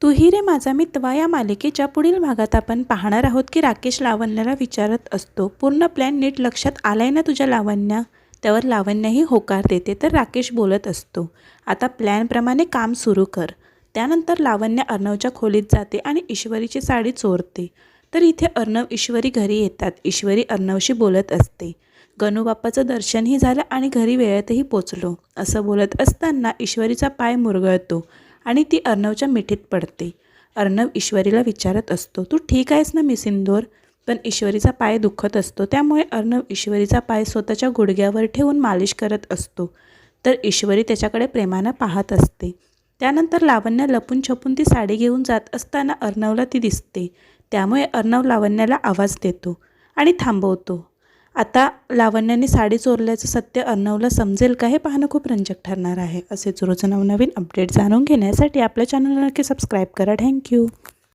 तू ही रे माझा मितवा या मालिकेच्या पुढील भागात आपण पाहणार आहोत की राकेश लावण्याला विचारत असतो, पूर्ण प्लॅन नीट लक्षात आलाय ना तुझ्या लावण्या? त्यावर लावण्याही होकार देते. तर राकेश बोलत असतो, आता प्लॅनप्रमाणे काम सुरू कर. त्यानंतर लावण्य अर्णवच्या खोलीत जाते आणि ईश्वरीची साडी चोरते. तर इथे अर्णव ईश्वरी घरी येतात. ईश्वरी अर्णवशी बोलत असते. गणूबाप्पाचं दर्शनही झालं आणि घरी वेळेतही पोचलो. असं बोलत असताना ईश्वरीचा पाय मुरगळतो आणि ती अर्णवच्या मिठीत पडते. अर्णव ईश्वरीला विचारत असतो, तू ठीक आहेस ना मिस इंदोर? पण ईश्वरीचा पाय दुखत असतो, त्यामुळे अर्णव ईश्वरीचा पाय स्वतःच्या गुडघ्यावर ठेवून मालिश करत असतो. तर ईश्वरी त्याच्याकडे प्रेमानं पाहत असते. त्यानंतर लावण्य लपून छपून ती साडी घेऊन जात असताना अर्णवला ती दिसते. त्यामुळे अर्णव लावण्याला आवाज देतो आणि थांबवतो. आता लावण्याने साडी चोरल्याचं सत्य अर्णवला समजेल का, हे पाहणं खूप रंजक ठरणार आहे. असेच रोज नवनवीन अपडेट जाणून घेण्यासाठी आपल्या चॅनलला नक्की सबस्क्राईब करा. थँक्यू.